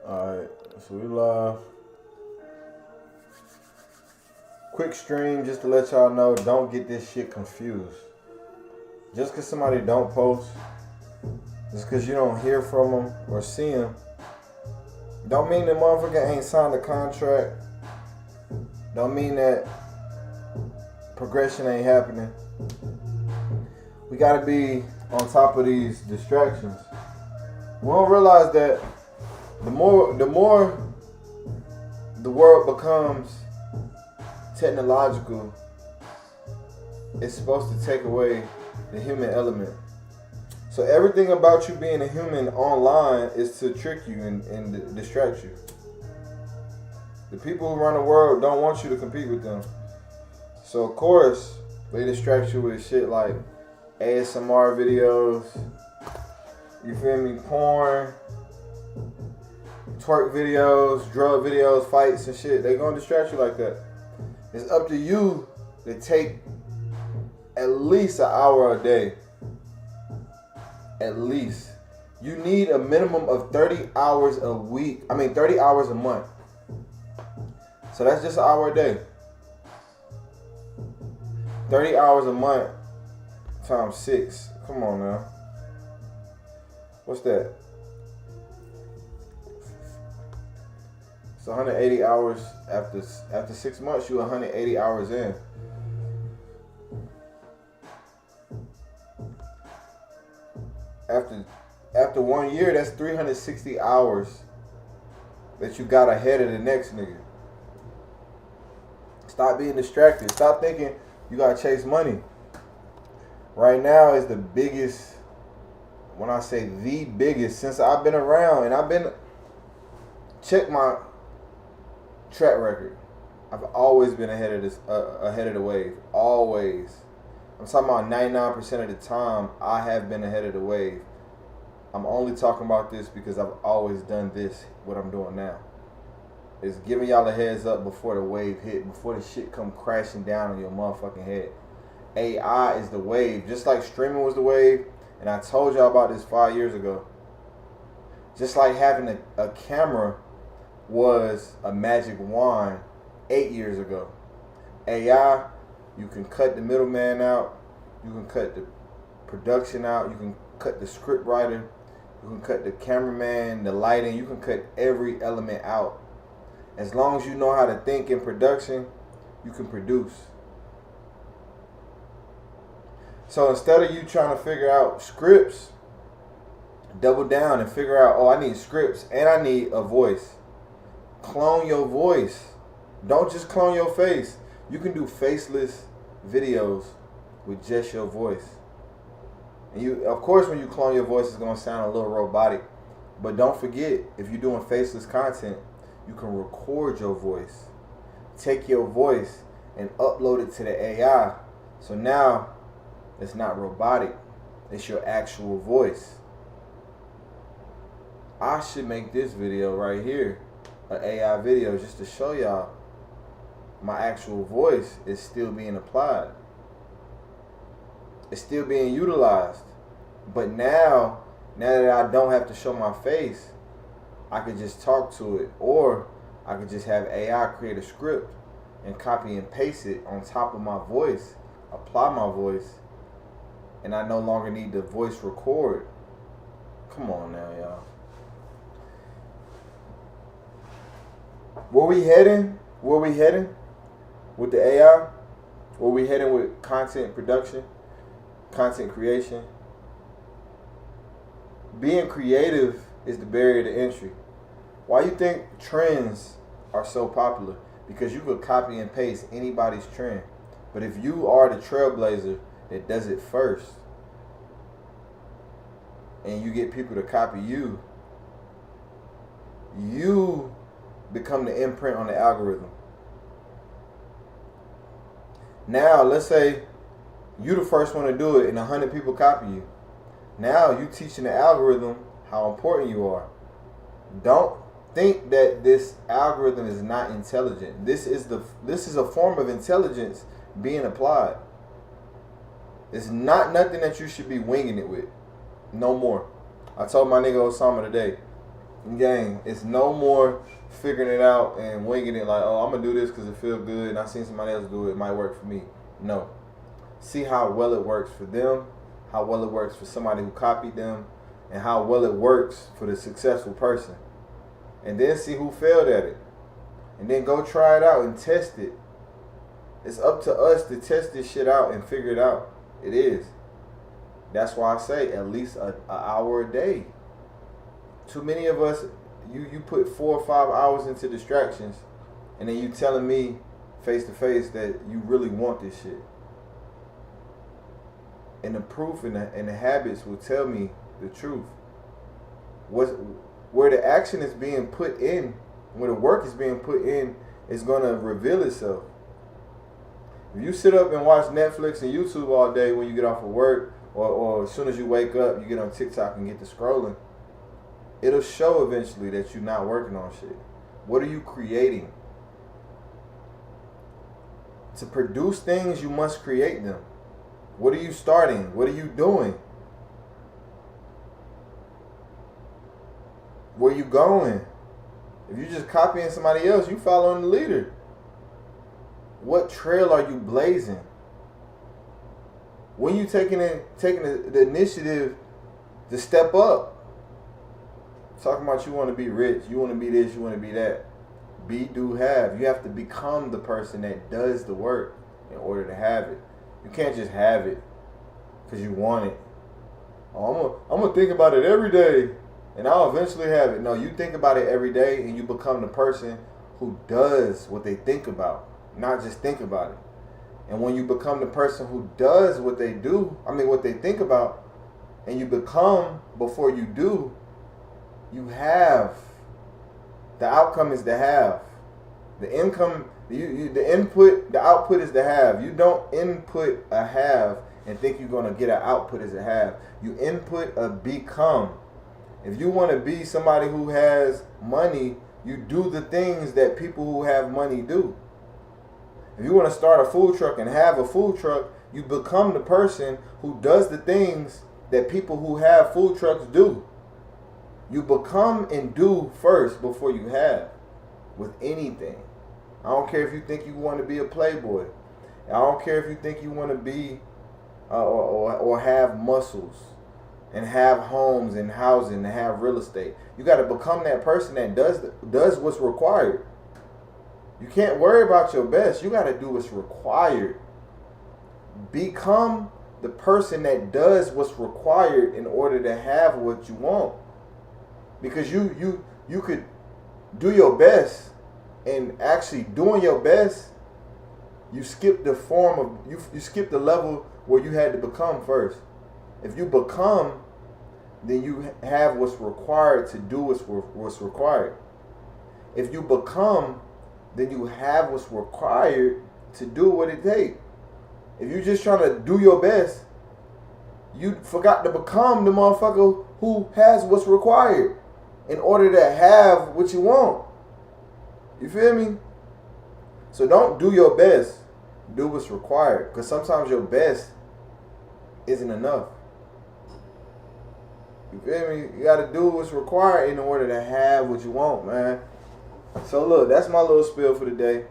Alright, so we live. Quick stream just to let y'all know, don't get this shit confused. Just because somebody don't post, just because you don't hear from them or see them, don't mean the motherfucker ain't signed a contract. Don't mean that progression ain't happening. We gotta be on top of these distractions. We don't realize that the more the world becomes technological, it's supposed to take away the human element. So everything about you being a human online is to trick you and distract you. The people who run the world don't want you to compete with them. So of course, they distract you with shit like ASMR videos, you feel me, porn, twerk videos, drug videos, fights and shit. They gonna distract you like that. It's up to you to take at least an hour a day. At least. You need a minimum of 30 hours a week. 30 hours a month. So that's just an hour a day. 30 hours a month times 6. Come on now. What's that? It's 180 hours after 6 months. You 180 hours in. After 1 year, that's 360 hours that you got ahead of the next nigga. Stop being distracted. Stop thinking you gotta chase money. Right now is the biggest, when I say the biggest, since I've been around, and check my track record. I've always been ahead of the wave. Always. I'm talking about 99% of the time I have been ahead of the wave. I'm only talking about this because I've always done this, what I'm doing now. Is giving y'all a heads up before the wave hit, before the shit come crashing down on your motherfucking head. AI is the wave, just like streaming was the wave, and I told y'all about this 5 years ago. Just like having a camera was a magic wand 8 years ago. AI, you can cut the middleman out, you can cut the production out, you can cut the script writer, you can cut the cameraman, the lighting, you can cut every element out. As long as you know how to think in production, you can produce. So instead of you trying to figure out scripts, double down and figure out, oh, I need scripts and I need a voice. Clone your voice. Don't just clone your face. You can do faceless videos with just your voice. And you, of course, when you clone your voice, it's going to sound a little robotic. But don't forget, if you're doing faceless content, you can record your voice. Take your voice and upload it to the AI. So now it's not robotic. It's your actual voice. I should make this video right here, an AI video, just to show y'all my actual voice is still being applied. It's still being utilized. But now that I don't have to show my face, I could just talk to it, or I could just have AI create a script and copy and paste it on top of my voice, apply my voice, and I no longer need to voice record. Come on now, y'all. Where we heading? Where we heading with the AI? Where we heading with content production, content creation? Being creative is the barrier to entry. Why you think trends are so popular? Because you could copy and paste anybody's trend. But if you are the trailblazer that does it first, and you get people to copy you, you become the imprint on the algorithm. Now, let's say you the first one to do it and 100 people copy you. Now you teaching the algorithm how important you are. Don't think that this algorithm is not intelligent. This is a form of intelligence being applied. It's not nothing that you should be winging it with. No more. I told my nigga Osama today, Gang, it's no more figuring it out and winging it like, oh, I'm gonna do this because it feels good and I seen somebody else do it. It might work for me. No. See how well it works for them, how well it works for somebody who copied them, and how well it works for the successful person. And then see who failed at it. And then go try it out and test it. It's up to us to test this shit out and figure it out. It is. That's why I say at least an hour a day. Too many of us, you put 4 or 5 hours into distractions, and then you telling me face to face that you really want this shit. And the proof and the habits will tell me the truth. Where the action is being put in, where the work is being put in, is gonna reveal itself. If you sit up and watch Netflix and YouTube all day when you get off of work, or as soon as you wake up, you get on TikTok and get to scrolling, it'll show eventually that you're not working on shit. What are you creating? To produce things, you must create them. What are you starting? What are you doing? Where you going? If you're just copying somebody else, you following the leader. What trail are you blazing? When you taking the initiative to step up? Talking about you want to be rich, you want to be this, you want to be that. Be, do, have. You have to become the person that does the work in order to have it. You can't just have it because you want it. Oh, I'm gonna think about it every day and I'll eventually have it. No, you think about it every day and you become the person who does what they think about, not just think about it. And when you become the person who does what they think about, and you become before you do, you have. The outcome is the have. The income, the input, the output is the have. You don't input a have and think you're going to get an output as a have. You input a become. If you want to be somebody who has money, you do the things that people who have money do. If you want to start a food truck and have a food truck, you become the person who does the things that people who have food trucks do. You become and do first before you have with anything. I don't care if you think you want to be a playboy. I don't care if you think you want to be or have muscles and have homes and housing and have real estate. You got to become that person that does what's required. You can't worry about your best. You got to do what's required. Become the person that does what's required in order to have what you want. Because you could do your best, and actually doing your best, you skip the form of you skip the level where you had to become first. If you become, then you have what's required to do what's required. If you become, then you have what's required to do what it takes. If you're just trying to do your best, you forgot to become the motherfucker who has what's required in order to have what you want. You feel me? So don't do your best. Do what's required. Because sometimes your best isn't enough. You feel me? You got to do what's required in order to have what you want, man. So look, that's my little spiel for the day.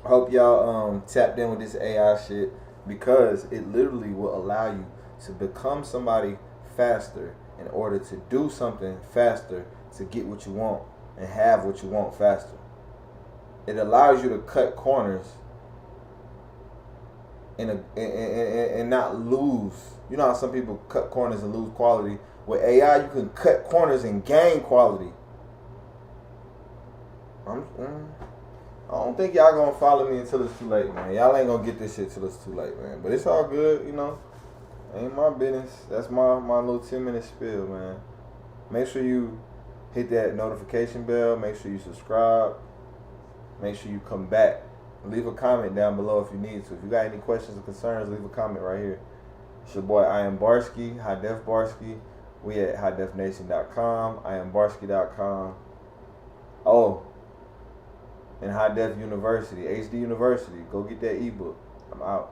I hope y'all tapped in with this AI shit, because it literally will allow you to become somebody faster in order to do something faster to get what you want and have what you want faster. It allows you to cut corners and not lose. You know how some people cut corners and lose quality? With AI, you can cut corners and gain quality. I don't think y'all gonna follow me until it's too late, man. Y'all ain't gonna get this shit till it's too late, man. But it's all good, you know. Ain't my business. That's my little 10-minute spiel, man. Make sure you hit that notification bell. Make sure you subscribe. Make sure you come back. Leave a comment down below if you need to. If you got any questions or concerns, leave a comment right here. It's your boy, I am Barsky, High Def Barsky. We at highdefnation.com, IamBarsky.com. Oh, and High Def University, HD University. Go get that ebook. I'm out.